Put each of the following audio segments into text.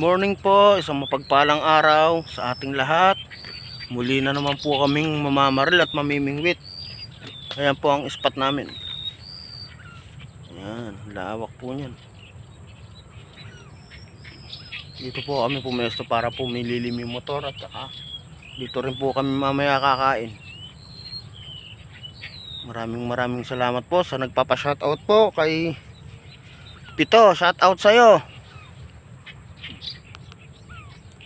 morning po, isang mapagpalang araw sa ating lahat. Muli na naman po kaming mamamaril at mamimingwit. Ayan po ang spot namin. Ayan, lawak po niyan. Dito po kami pumesto para po mililim yung motor at dito rin po kami mamaya kakain. Maraming salamat po sa nagpapa-shoutout po kay Pito. Shoutout sa'yo.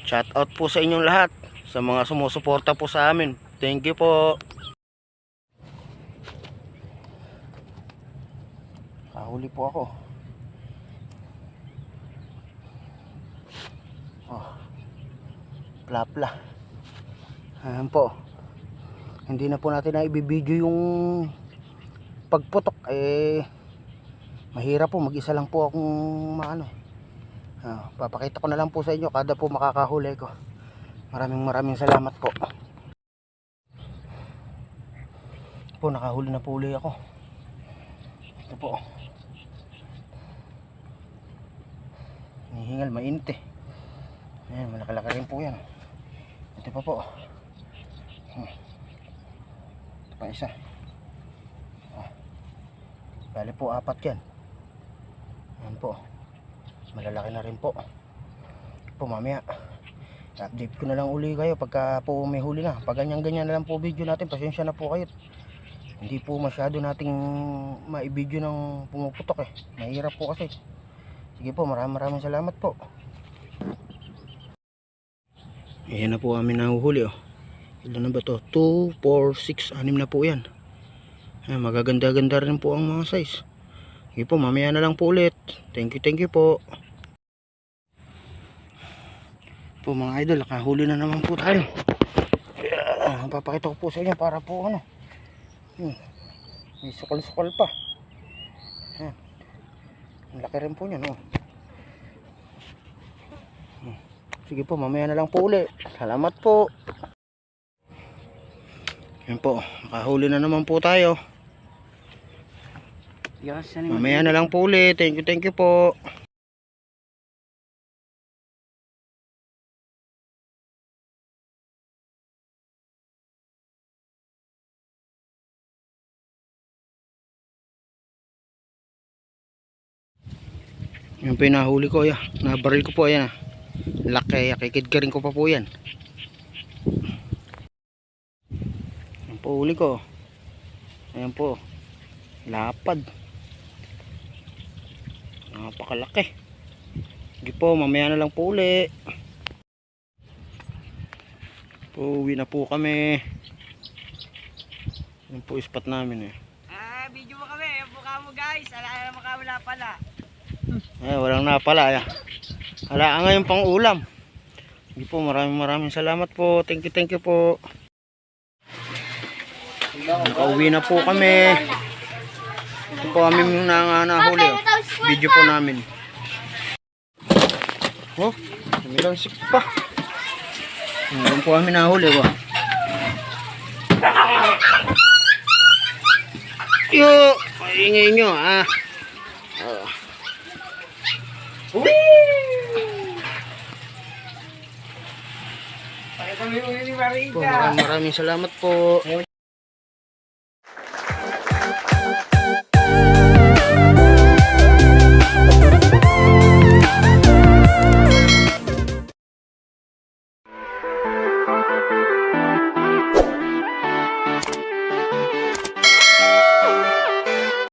Shoutout po sa inyong lahat, sa mga sumusuporta po sa amin. Thank you po. Kahuli po ako. Oh, plapla. Ayan po. Hindi na po natin na ibibideo yung pagputok. Mahirap po, mag-isa lang po akong maano. Papakita ko na lang po sa inyo kada po makakahuli ko. Maraming salamat po. Po, nakahuli na po uli ako. Ito po. Hihingal, mainit eh. Ayan, malaki-laki rin po yan. Ito pa po. Ito pa isa. Bali po, 4 yan. Ayan po. Malalaki na rin po. Po, mamaya update ko na lang uli kayo pagka po may huli na. Pag ganyan na lang po video natin, pasensya na po kayo. Hindi po masyado nating maibideo ng pumuputok eh. Mahirap po kasi. Sige po, maraming salamat po. Ayan na po kami nahuhuli oh. Ilan na ba to? 2, 4, 6, 6 na po yan. Ayan, magaganda-ganda rin po ang mga size. Sige po, mamaya na lang po ulit. Thank you po. Po mga idol, nakahuli na naman po tayo. Papakita ko po sa inyo para po ano. May sukal-sukal pa. Ang laki rin po niyan oh. Sige po, mamaya na lang po ulit. Salamat po. Yan po, nakahuli na naman po tayo. Mamaya na lang po ulit. Thank you po. Yan po yung nahuli ko. Nabaril ko po. Ayan. Laki. Kikid ka rin ko pa po yan. Yan po huli ko. Ayan po. Lapad. Napakalaki. Sige po. Mamaya na lang po uli. Uwi na po kami. Yan po spot namin eh. Video mo kami. Ayan po kamo guys. Alam mo kamo na pala. Walang napala. Hala ngayon pang ulam. Sige po, maraming salamat po. Thank you po. Nakauwi na po kami. Ito po kami nahuli oh. Video po namin. Oh, may sik pa. Ngayon po kami nahuli oh. Yo, paingay nyo Kami uli ni Marita. Po, maraming salamat po.